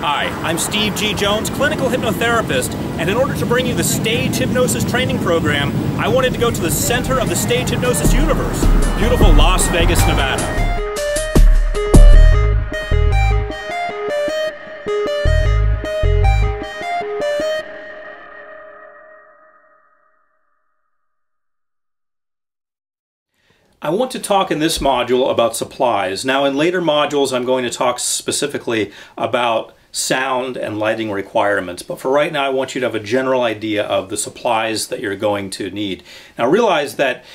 Hi, I'm Steve G. Jones, clinical hypnotherapist, and in order to bring you the Stage Hypnosis training program, I wanted to go to the center of the Stage Hypnosis universe, beautiful Las Vegas, Nevada. I want to talk in this module about supplies. Now in later modules I'm going to talk specifically about sound and lighting requirements, but for right now I want you to have a general idea of the supplies that you're going to need. Now realize that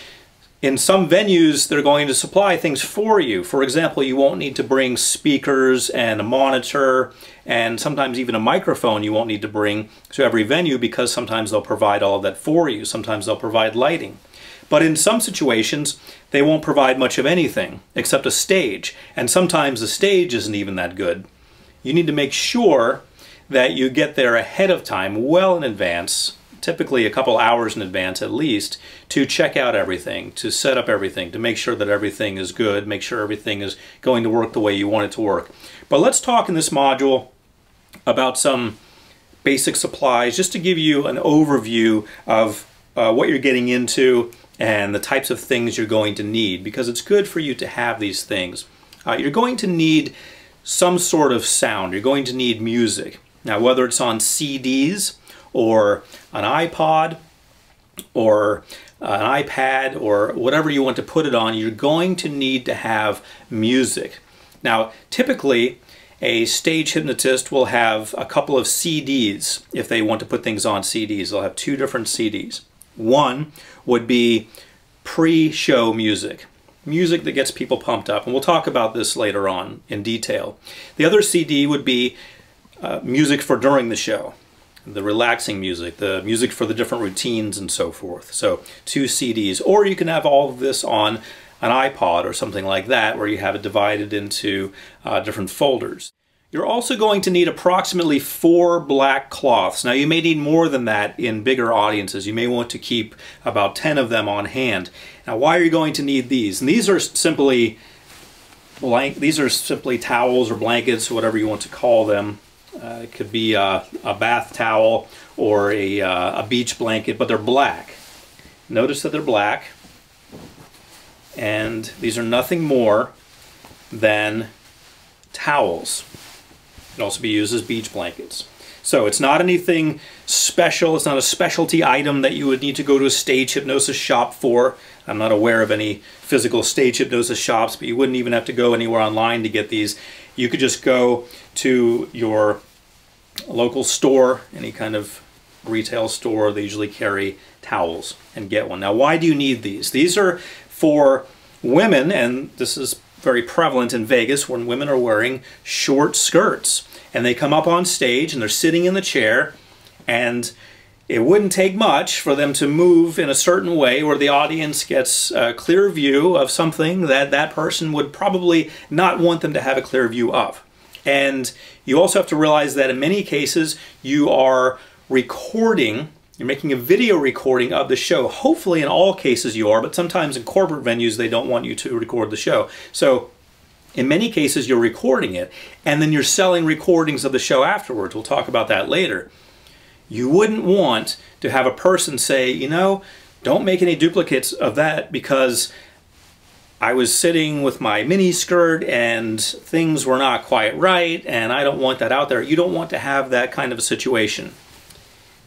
in some venues they're going to supply things for you. For example, you won't need to bring speakers and a monitor and sometimes even a microphone you won't need to bring to every venue because sometimes they'll provide all of that for you. Sometimes they'll provide lighting. But in some situations, they won't provide much of anything except a stage. And sometimes the stage isn't even that good. You need to make sure that you get there ahead of time, well in advance, typically a couple hours in advance at least, to check out everything, to set up everything, to make sure that everything is good, make sure everything is going to work the way you want it to work. But let's talk in this module about some basic supplies, just to give you an overview of what you're getting into and the types of things you're going to need, because it's good for you to have these things. You're going to need some sort of sound. You're going to need music. Now, whether it's on CDs or an iPod or an iPad or whatever you want to put it on, you're going to need to have music. Now, typically, a stage hypnotist will have a couple of CDs if they want to put things on CDs. They'll have two different CDs. One would be pre-show music, music that gets people pumped up, and we'll talk about this later on in detail. The other CD would be music for during the show, the relaxing music, the music for the different routines and so forth. So two CDs, or you can have all of this on an iPod or something like that where you have it divided into different folders. You're also going to need approximately 4 black cloths. Now you may need more than that in bigger audiences. You may want to keep about 10 of them on hand. Now why are you going to need these? And these are simply towels or blankets, whatever you want to call them. It could be a bath towel or a beach blanket, but they're black. Notice that they're black, and these are nothing more than towels. It can also be used as beach blankets. So it's not anything special. It's not a specialty item that you would need to go to a stage hypnosis shop for. I'm not aware of any physical stage hypnosis shops, but you wouldn't even have to go anywhere online to get these. You could just go to your local store, any kind of retail store. They usually carry towels, and get one. Now, why do you need these? These are for women, and this is very prevalent in Vegas when women are wearing short skirts and they come up on stage and they're sitting in the chair, and it wouldn't take much for them to move in a certain way where the audience gets a clear view of something that that person would probably not want them to have a clear view of. And you also have to realize that in many cases you are recording. You're making a video recording of the show. Hopefully in all cases you are, but sometimes in corporate venues they don't want you to record the show. So in many cases you're recording it, and then you're selling recordings of the show afterwards. We'll talk about that later. You wouldn't want to have a person say, you know, don't make any duplicates of that because I was sitting with my mini skirt and things were not quite right and I don't want that out there. You don't want to have that kind of a situation.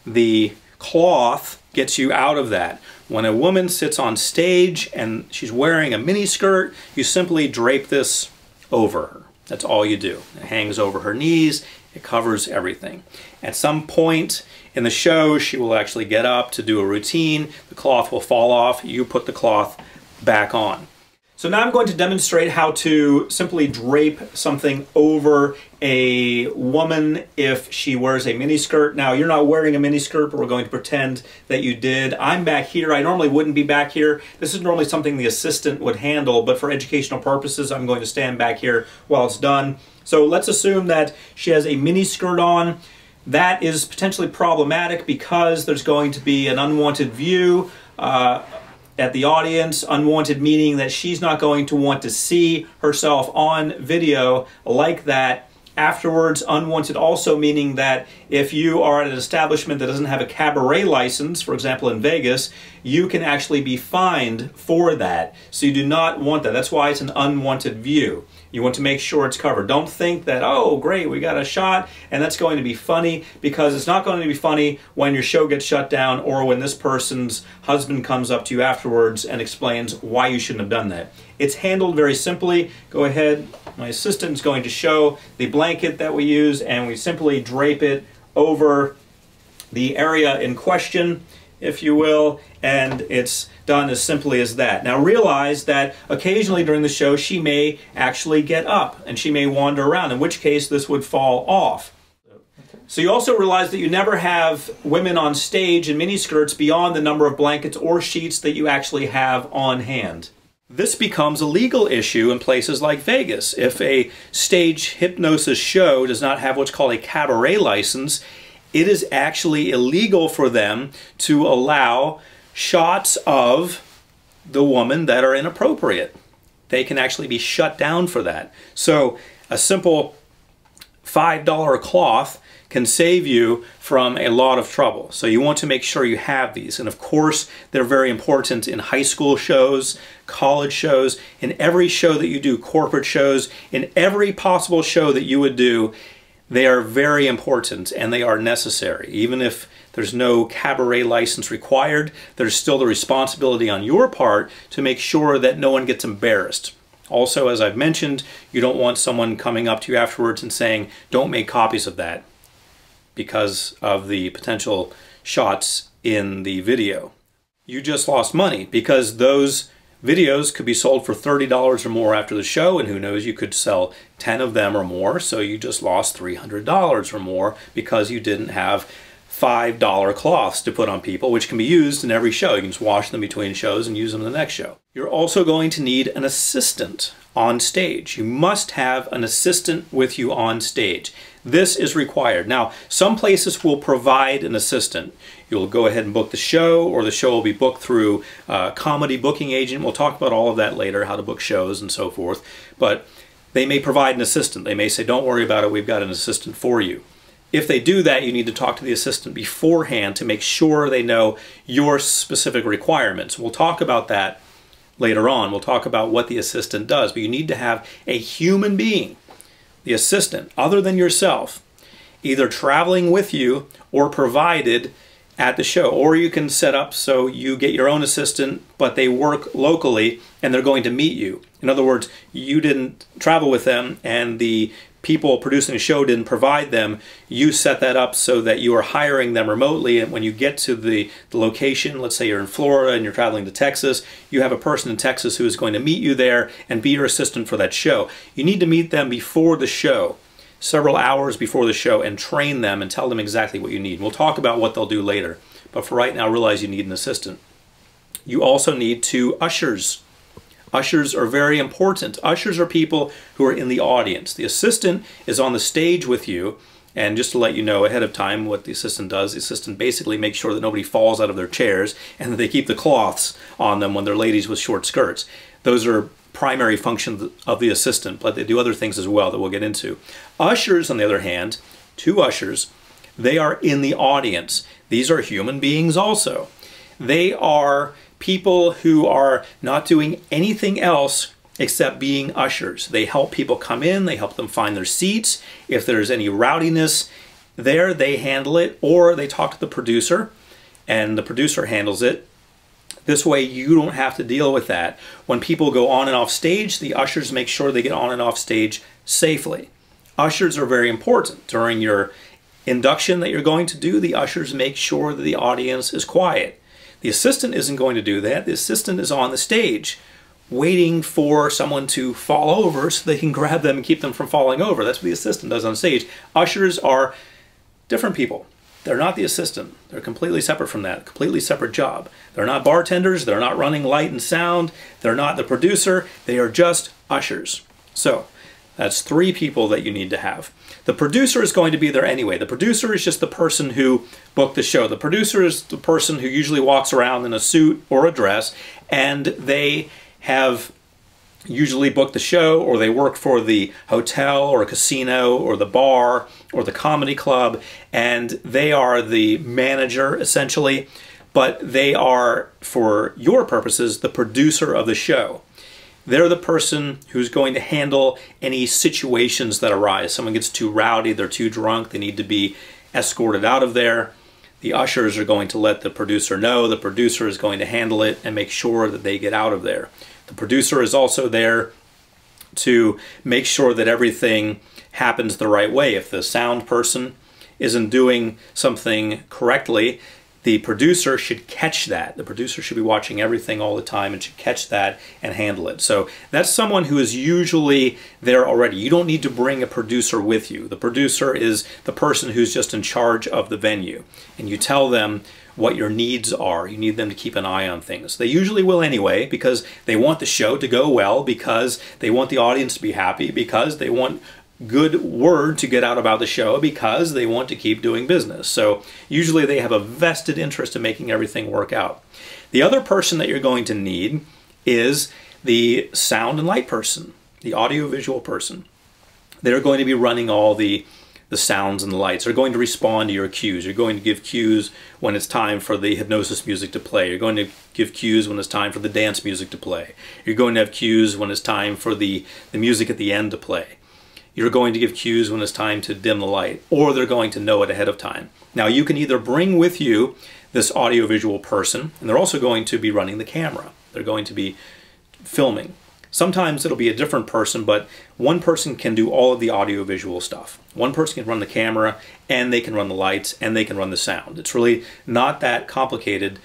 The cloth gets you out of that. When a woman sits on stage and she's wearing a mini skirt, you simply drape this over her. That's all you do. It hangs over her knees. It covers everything. At some point in the show, she will actually get up to do a routine. The cloth will fall off. You put the cloth back on. So now I'm going to demonstrate how to simply drape something over a woman if she wears a miniskirt. Now, you're not wearing a miniskirt, but we're going to pretend that you did. I'm back here. I normally wouldn't be back here. This is normally something the assistant would handle, but for educational purposes, I'm going to stand back here while it's done. So let's assume that she has a miniskirt on. That is potentially problematic because there's going to be an unwanted view at the audience, unwanted meaning that she's not going to want to see herself on video like that afterwards. Unwanted also meaning that if you are at an establishment that doesn't have a cabaret license, for example in Vegas, you can actually be fined for that. So you do not want that. That's why it's an unwanted view. You want to make sure it's covered. Don't think that, oh great, we got a shot and that's going to be funny, because it's not going to be funny when your show gets shut down or when this person's husband comes up to you afterwards and explains why you shouldn't have done that. It's handled very simply. Go ahead, my assistant is going to show the blanket that we use, and we simply drape it over the area in question, if you will, and it's done as simply as that. Now realize that occasionally during the show she may actually get up and she may wander around, in which case this would fall off. So you also realize that you never have women on stage in miniskirts beyond the number of blankets or sheets that you actually have on hand. This becomes a legal issue in places like Vegas. If a stage hypnosis show does not have what's called a cabaret license, it is actually illegal for them to allow shots of the woman that are inappropriate. They can actually be shut down for that. So a simple $5 cloth can save you from a lot of trouble. So you want to make sure you have these. And of course, they're very important in high school shows, college shows, in every show that you do, corporate shows, in every possible show that you would do. They are very important and they are necessary. Even if there's no cabaret license required, there's still the responsibility on your part to make sure that no one gets embarrassed. Also, as I've mentioned, you don't want someone coming up to you afterwards and saying, don't make copies of that, because of the potential shots in the video. You just lost money, because those videos could be sold for $30 or more after the show, and who knows, you could sell 10 of them or more, so you just lost $300 or more because you didn't have $5 cloths to put on people, which can be used in every show. You can just wash them between shows and use them in the next show. You're also going to need an assistant on stage. You must have an assistant with you on stage. This is required. Now, some places will provide an assistant. You'll go ahead and book the show, or the show will be booked through a comedy booking agent. We'll talk about all of that later, how to book shows and so forth. But they may provide an assistant. They may say, don't worry about it, we've got an assistant for you. If they do that, you need to talk to the assistant beforehand to make sure they know your specific requirements. We'll talk about that later on. We'll talk about what the assistant does, but you need to have a human being, the assistant, other than yourself, either traveling with you or provided at the show. Or you can set up so you get your own assistant, but they work locally and they're going to meet you. In other words, you didn't travel with them and the people producing the show didn't provide them. You set that up so that you are hiring them remotely, and when you get to the location, let's say you're in Florida and you're traveling to Texas, you have a person in Texas who is going to meet you there and be your assistant for that show. You need to meet them before the show, several hours before the show, and train them and tell them exactly what you need. We'll talk about what they'll do later, but for right now, realize you need an assistant. You also need 2 ushers. Ushers are very important. Ushers are people who are in the audience. The assistant is on the stage with you, and just to let you know ahead of time what the assistant does, the assistant basically makes sure that nobody falls out of their chairs and that they keep the cloths on them when they're ladies with short skirts. Those are primary functions of the assistant, but they do other things as well that we'll get into. Ushers, on the other hand, 2 ushers, they are in the audience. These are human beings also. They are people who are not doing anything else except being ushers. They help people come in, they help them find their seats. If there's any rowdiness there, they handle it, or they talk to the producer and the producer handles it. This way you don't have to deal with that. When people go on and off stage, the ushers make sure they get on and off stage safely. Ushers are very important. During your induction that you're going to do, the ushers make sure that the audience is quiet. The assistant isn't going to do that. The assistant is on the stage waiting for someone to fall over so they can grab them and keep them from falling over. That's what the assistant does on stage. Ushers are different people. They're not the assistant. They're completely separate from that, completely separate job. They're not bartenders. They're not running light and sound. They're not the producer. They are just ushers. So that's 3 people that you need to have. The producer is going to be there anyway. The producer is just the person who booked the show. The producer is the person who usually walks around in a suit or a dress, and they have usually book the show, or they work for the hotel or a casino or the bar or the comedy club, and they are the manager essentially, but they are, for your purposes, the producer of the show. They're the person who's going to handle any situations that arise. Someone gets too rowdy, they're too drunk, they need to be escorted out of there. The ushers are going to let the producer know. The producer is going to handle it and make sure that they get out of there. The producer is also there to make sure that everything happens the right way. If the sound person isn't doing something correctly, the producer should catch that. The producer should be watching everything all the time and should catch that and handle it. So that's someone who is usually there already. You don't need to bring a producer with you. The producer is the person who's just in charge of the venue. And you tell them what your needs are. You need them to keep an eye on things. They usually will anyway, because they want the show to go well, because they want the audience to be happy, because they want good word to get out about the show, because they want to keep doing business. So usually they have a vested interest in making everything work out. The other person that you're going to need is the sound and light person, the audio-visual person. They're going to be running all the sounds and the lights. They're going to respond to your cues. You're going to give cues when it's time for the hypnosis music to play. You're going to give cues when it's time for the dance music to play. You're going to have cues when it's time for the music at the end to play. You're going to give cues when it's time to dim the light, or they're going to know it ahead of time. Now, you can either bring with you this audiovisual person, and they're also going to be running the camera. They're going to be filming. Sometimes it'll be a different person, but one person can do all of the audiovisual stuff. One person can run the camera, and they can run the lights, and they can run the sound. It's really not that complicated.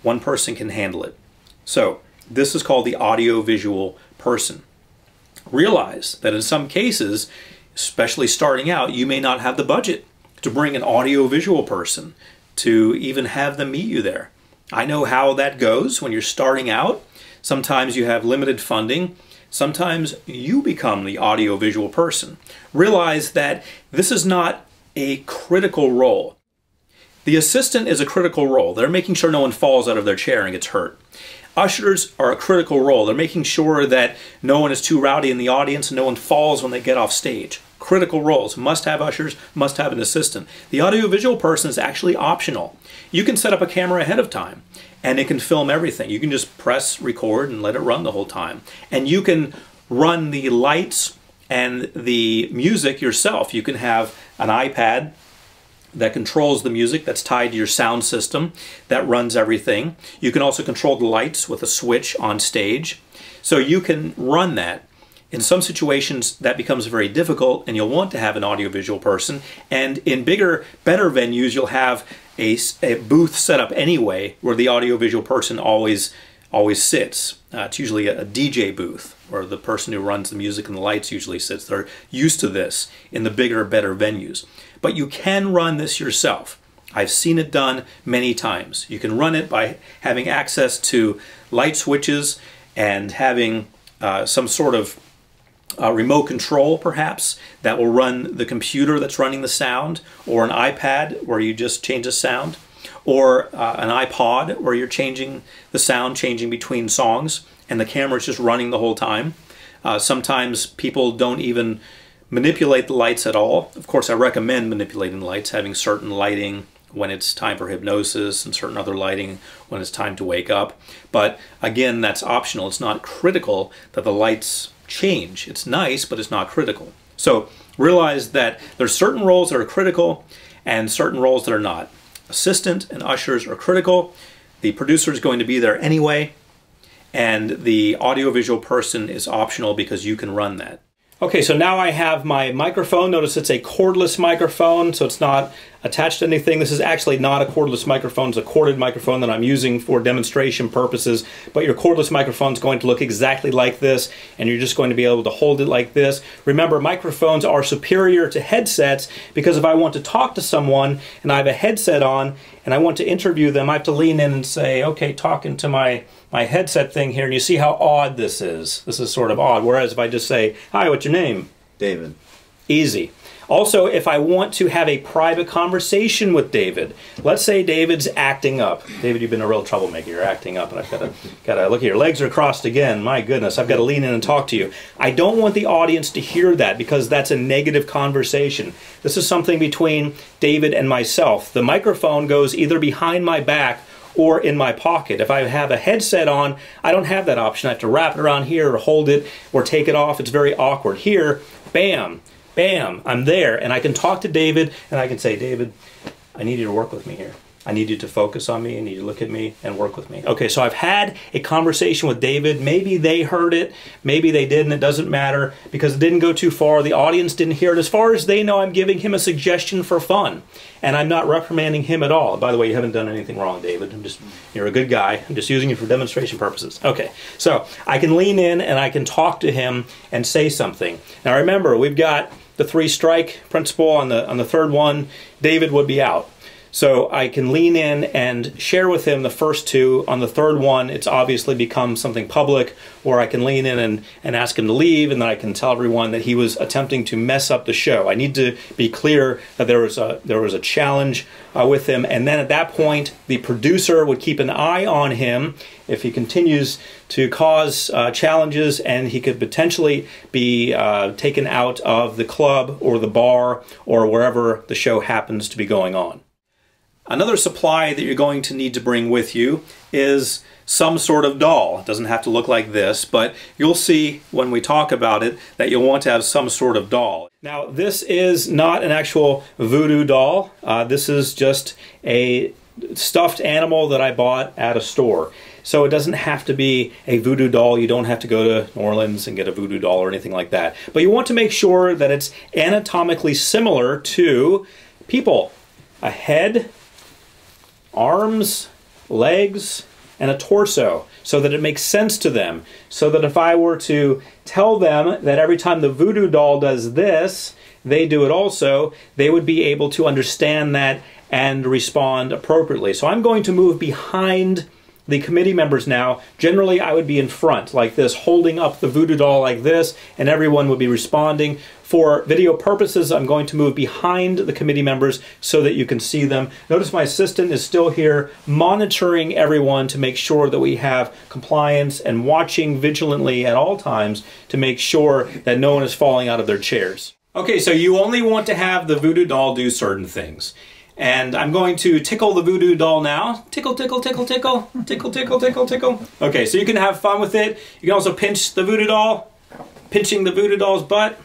One person can handle it. So this is called the audiovisual person. Realize that in some cases, especially starting out, you may not have the budget to bring an audio-visual person to even have them meet you there. I know how that goes when you're starting out. Sometimes you have limited funding. Sometimes you become the audio-visual person. Realize that this is not a critical role. The assistant is a critical role. They're making sure no one falls out of their chair and gets hurt. Ushers are a critical role. They're making sure that no one is too rowdy in the audience and no one falls when they get off stage. Critical roles. Must have ushers, must have an assistant. The audiovisual person is actually optional. You can set up a camera ahead of time and it can film everything. You can just press record and let it run the whole time. And you can run the lights and the music yourself. You can have an iPad that controls the music, that's tied to your sound system, that runs everything. You can also control the lights with a switch on stage. So you can run that. In some situations that becomes very difficult and you'll want to have an audiovisual person, and in bigger, better venues you'll have a booth set up anyway where the audiovisual person always sits. It's usually a DJ booth where the person who runs the music and the lights usually sits. They're used to this in the bigger, better venues. But you can run this yourself. I've seen it done many times. You can run it by having access to light switches and having some sort of remote control, perhaps, that will run the computer that's running the sound, or an iPad where you just change the sound, or an iPod where you're changing the sound, changing between songs, and the camera's just running the whole time. Sometimes people don't even manipulate the lights at all. Of course, I recommend manipulating the lights, having certain lighting when it's time for hypnosis and certain other lighting when it's time to wake up. But again, that's optional. It's not critical that the lights change. It's nice, but it's not critical. So realize that there's certain roles that are critical and certain roles that are not. Assistant and ushers are critical. The producer is going to be there anyway, and the audiovisual person is optional because you can run that. Okay, so now I have my microphone. Notice it's a cordless microphone, so it's not attached to anything. This is actually not a cordless microphone. It's a corded microphone that I'm using for demonstration purposes, but your cordless microphone is going to look exactly like this, and you're just going to be able to hold it like this. Remember, microphones are superior to headsets because if I want to talk to someone and I have a headset on and I want to interview them, I have to lean in and say, okay, talking to my headset thing here, and you see how odd this is. This is sort of odd. Whereas if I just say, hi, what's your name? David. Easy. Also, if I want to have a private conversation with David, let's say David's acting up. David, you've been a real troublemaker. You're acting up, and I've got to look at your legs are crossed again. My goodness, I've got to lean in and talk to you. I don't want the audience to hear that because that's a negative conversation. This is something between David and myself. The microphone goes either behind my back or in my pocket. If I have a headset on, I don't have that option. I have to wrap it around here or hold it or take it off. It's very awkward. Here, bam, bam, I'm there, and I can talk to David, and I can say, David, I need you to work with me here. I need you to focus on me. I need you to look at me and work with me. Okay, so I've had a conversation with David. Maybe they heard it. Maybe they didn't. It doesn't matter because it didn't go too far. The audience didn't hear it. As far as they know, I'm giving him a suggestion for fun, and I'm not reprimanding him at all. By the way, you haven't done anything wrong, David. You're a good guy. I'm just using you for demonstration purposes. Okay, so I can lean in and I can talk to him and say something. Now remember, we've got the 3-strike principle. On the third one, David would be out. So I can lean in and share with him the first 2. On the third one, it's obviously become something public, or I can lean in and ask him to leave, and then I can tell everyone that he was attempting to mess up the show. I need to be clear that there was a challenge with him, and then at that point, the producer would keep an eye on him if he continues to cause challenges, and he could potentially be taken out of the club or the bar or wherever the show happens to be going on. Another supply that you're going to need to bring with you is some sort of doll. It doesn't have to look like this, but you'll see when we talk about it that you'll want to have some sort of doll. Now, this is not an actual voodoo doll. This is just a stuffed animal that I bought at a store. So it doesn't have to be a voodoo doll. You don't have to go to New Orleans and get a voodoo doll or anything like that. But you want to make sure that it's anatomically similar to people. A head, arms, legs, and a torso, so that it makes sense to them. So that if I were to tell them that every time the voodoo doll does this, they do it also, they would be able to understand that and respond appropriately. So I'm going to move behind the committee members now. Generally, I would be in front like this, holding up the voodoo doll like this, and everyone would be responding. For video purposes, I'm going to move behind the committee members so that you can see them. Notice my assistant is still here monitoring everyone to make sure that we have compliance and watching vigilantly at all times to make sure that no one is falling out of their chairs. Okay, so you only want to have the voodoo doll do certain things. And I'm going to tickle the voodoo doll now. Tickle, tickle, tickle, tickle. Tickle, tickle, tickle, tickle. Okay, so you can have fun with it. You can also pinch the voodoo doll. Pinching the voodoo doll's butt.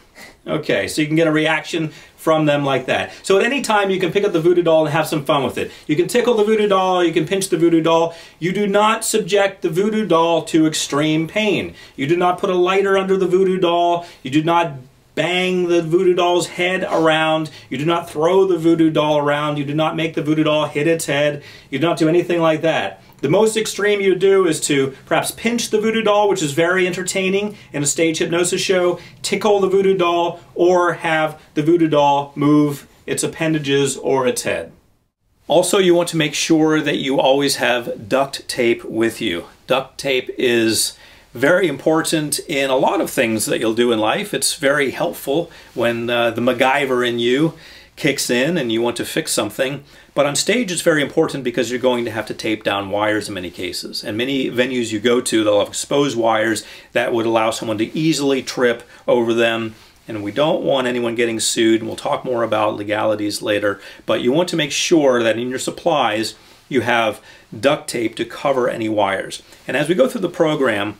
Okay, so you can get a reaction from them like that. So at any time you can pick up the voodoo doll and have some fun with it. You can tickle the voodoo doll, you can pinch the voodoo doll. You do not subject the voodoo doll to extreme pain. You do not put a lighter under the voodoo doll. You do not bang the voodoo doll's head around. You do not throw the voodoo doll around. You do not make the voodoo doll hit its head. You do not do anything like that. The most extreme you do is to perhaps pinch the voodoo doll, which is very entertaining in a stage hypnosis show, tickle the voodoo doll, or have the voodoo doll move its appendages or its head. Also, you want to make sure that you always have duct tape with you. Duct tape is very important in a lot of things that you'll do in life. It's very helpful when the MacGyver in you kicks in and you want to fix something. But on stage it's very important because you're going to have to tape down wires in many cases. And many venues you go to, they'll have exposed wires that would allow someone to easily trip over them. And we don't want anyone getting sued, and we'll talk more about legalities later. But you want to make sure that in your supplies you have duct tape to cover any wires. And as we go through the program,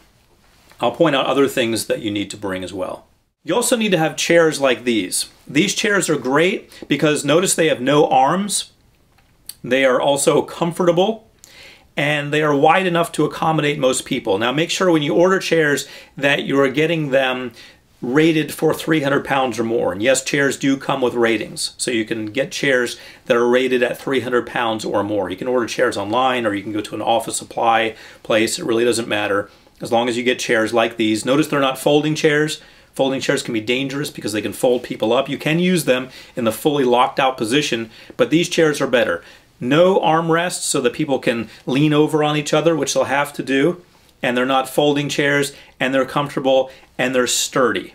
I'll point out other things that you need to bring as well. You also need to have chairs like these. These chairs are great because notice they have no arms. They are also comfortable, and they are wide enough to accommodate most people. Now make sure when you order chairs that you are getting them rated for 300 pounds or more. And yes, chairs do come with ratings. So you can get chairs that are rated at 300 pounds or more. You can order chairs online, or you can go to an office supply place. It really doesn't matter as long as you get chairs like these. Notice they're not folding chairs. Folding chairs can be dangerous because they can fold people up. You can use them in the fully locked out position, but these chairs are better. No armrests so that people can lean over on each other, which they'll have to do. And they're not folding chairs, and they're comfortable, and they're sturdy.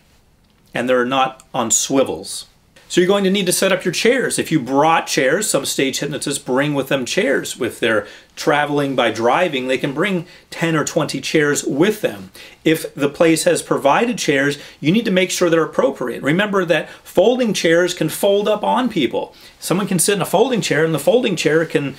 And they're not on swivels. So you're going to need to set up your chairs. If you brought chairs, some stage hypnotists bring with them chairs. If they're traveling by driving, they can bring 10 or 20 chairs with them. If the place has provided chairs, you need to make sure they're appropriate. Remember that folding chairs can fold up on people. Someone can sit in a folding chair, and the folding chair can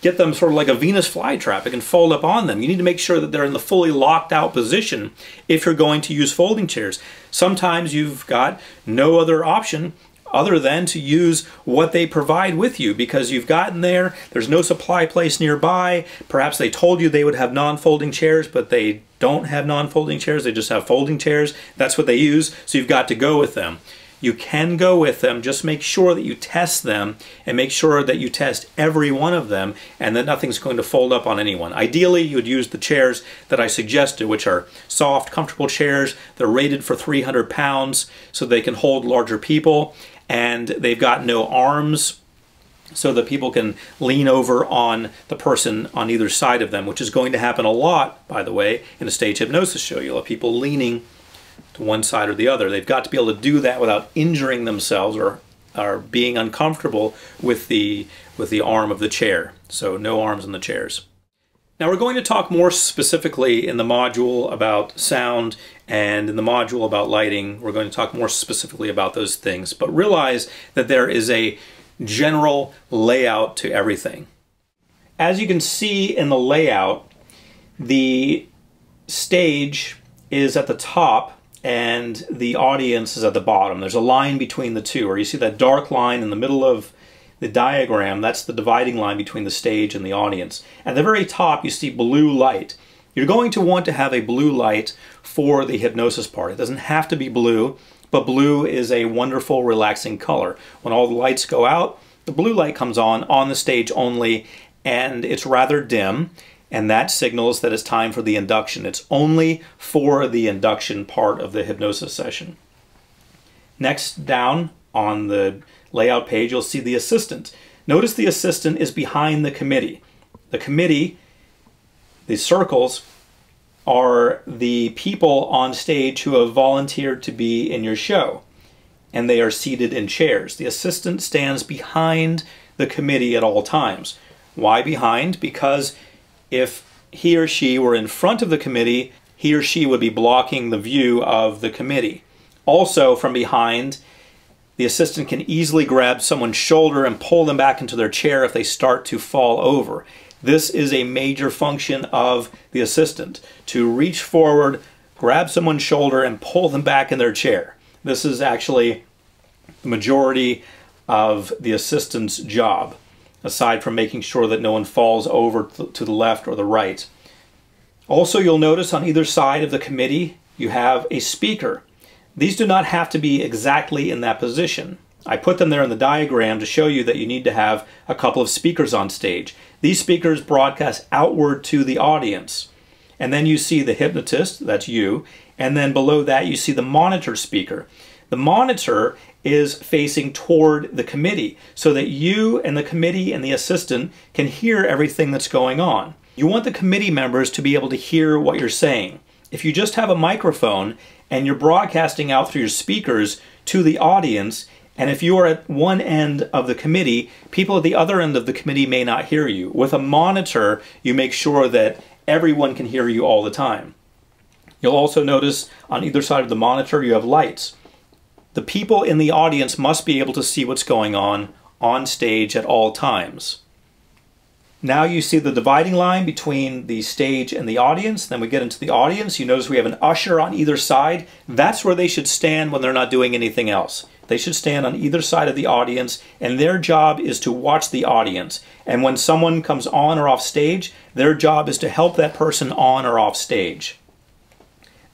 get them sort of like a Venus flytrap. It can fold up on them. You need to make sure that they're in the fully locked out position if you're going to use folding chairs. Sometimes you've got no other option other than to use what they provide with you because you've gotten there, there's no supply place nearby, perhaps they told you they would have non-folding chairs, but they don't have non-folding chairs, they just have folding chairs. That's what they use, so you've got to go with them. You can go with them, just make sure that you test them and make sure that you test every one of them and that nothing's going to fold up on anyone. Ideally, you would use the chairs that I suggested, which are soft, comfortable chairs. They're rated for 300 pounds so they can hold larger people, and they've got no arms so that people can lean over on the person on either side of them, which is going to happen a lot, by the way, in a stage hypnosis show. You'll have people leaning to one side or the other. They've got to be able to do that without injuring themselves or being uncomfortable with the arm of the chair. So no arms on the chairs. Now we're going to talk more specifically in the module about sound and in the module about lighting. We're going to talk more specifically about those things, but realize that there is a general layout to everything. As you can see in the layout, the stage is at the top and the audience is at the bottom. There's a line between the two, or you see that dark line in the middle of the diagram. That's the dividing line between the stage and the audience. At the very top, you see blue light. You're going to want to have a blue light for the hypnosis part. It doesn't have to be blue, but blue is a wonderful, relaxing color. When all the lights go out, the blue light comes on the stage only, and it's rather dim. And that signals that it's time for the induction. It's only for the induction part of the hypnosis session. Next, down on the layout page, you'll see the assistant. Notice the assistant is behind the committee. The committee, the circles, are the people on stage who have volunteered to be in your show, and they are seated in chairs. The assistant stands behind the committee at all times. Why behind? Because if he or she were in front of the committee, he or she would be blocking the view of the committee. Also, from behind, the assistant can easily grab someone's shoulder and pull them back into their chair if they start to fall over. This is a major function of the assistant, to reach forward, grab someone's shoulder, and pull them back in their chair. This is actually the majority of the assistant's job, aside from making sure that no one falls over to the left or the right. Also, you'll notice on either side of the committee, you have a speaker. These do not have to be exactly in that position. I put them there in the diagram to show you that you need to have a couple of speakers on stage. These speakers broadcast outward to the audience. And then you see the hypnotist, that's you, and then below that you see the monitor speaker. The monitor is facing toward the committee so that you and the committee and the assistant can hear everything that's going on. You want the committee members to be able to hear what you're saying. If you just have a microphone and you're broadcasting out through your speakers to the audience, and if you are at one end of the committee, people at the other end of the committee may not hear you. With a monitor, you make sure that everyone can hear you all the time. You'll also notice on either side of the monitor you have lights. The people in the audience must be able to see what's going on stage at all times. Now you see the dividing line between the stage and the audience. Then we get into the audience. You notice we have an usher on either side. That's where they should stand when they're not doing anything else. They should stand on either side of the audience, and their job is to watch the audience. And when someone comes on or off stage, their job is to help that person on or off stage.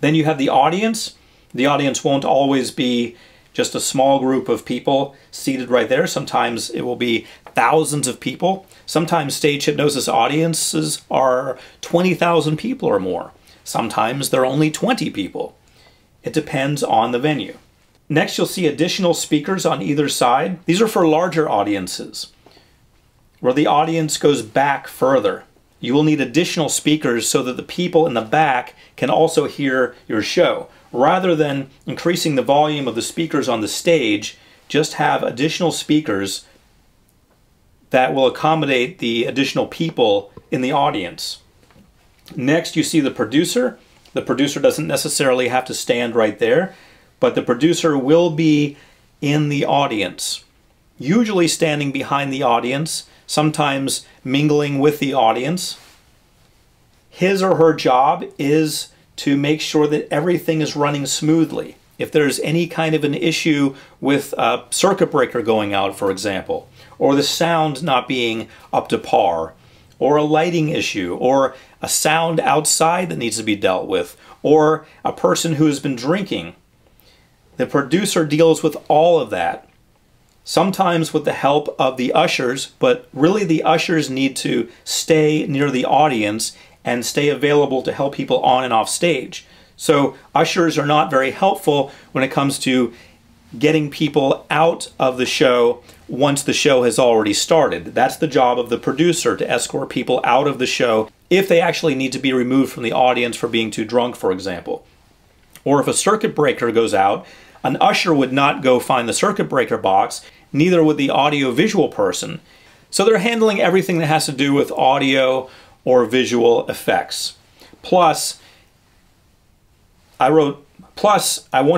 Then you have the audience. The audience won't always be just a small group of people seated right there. Sometimes it will be thousands of people. Sometimes stage hypnosis audiences are 20,000 people or more. Sometimes they're only 20 people. It depends on the venue. Next, you'll see additional speakers on either side. These are for larger audiences, where the audience goes back further. You will need additional speakers so that the people in the back can also hear your show. Rather than increasing the volume of the speakers on the stage, just have additional speakers that will accommodate the additional people in the audience. Next, you see the producer. The producer doesn't necessarily have to stand right there, but the producer will be in the audience, usually standing behind the audience, sometimes mingling with the audience. His or her job is to make sure that everything is running smoothly. If there's any kind of an issue with a circuit breaker going out, for example, or the sound not being up to par, or a lighting issue, or a sound outside that needs to be dealt with, or a person who has been drinking, the producer deals with all of that, sometimes with the help of the ushers, but really the ushers need to stay near the audience and stay available to help people on and off stage. So ushers are not very helpful when it comes to getting people out of the show once the show has already started. That's the job of the producer, to escort people out of the show if they actually need to be removed from the audience for being too drunk, for example. Or if a circuit breaker goes out, an usher would not go find the circuit breaker box, neither would the audio-visual person. So they're handling everything that has to do with audio or visual effects. Plus, I want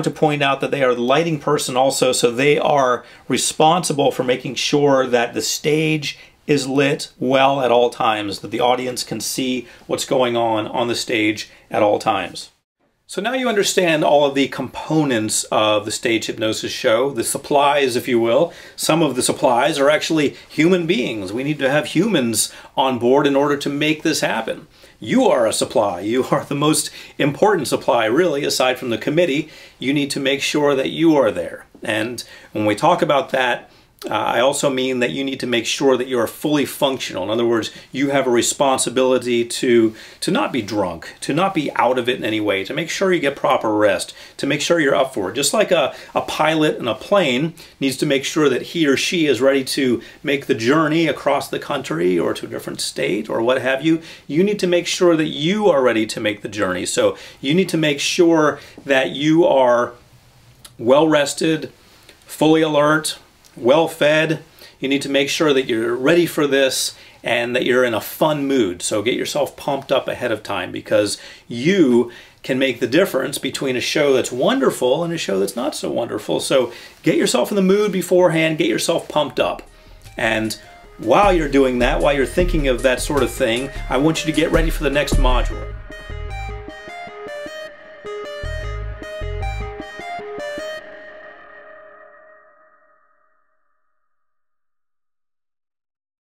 to point out that they are the lighting person also, so they are responsible for making sure that the stage is lit well at all times, that the audience can see what's going on the stage at all times. So now you understand all of the components of the stage hypnosis show, the supplies, if you will. Some of the supplies are actually human beings. We need to have humans on board in order to make this happen. You are a supply. You are the most important supply, really, aside from the committee. You need to make sure that you are there. And when we talk about that, I also mean that you need to make sure that you are fully functional. In other words, you have a responsibility to not be drunk, to not be out of it in any way, to make sure you get proper rest, to make sure you're up for it. Just like a pilot in a plane needs to make sure that he or she is ready to make the journey across the country or to a different state or what have you, you need to make sure that you are ready to make the journey. So you need to make sure that you are well rested, fully alert, well fed. You need to make sure that you're ready for this and that you're in a fun mood. So get yourself pumped up ahead of time, because you can make the difference between a show that's wonderful and a show that's not so wonderful. So get yourself in the mood beforehand, get yourself pumped up. And while you're doing that, while you're thinking of that sort of thing, I want you to get ready for the next module.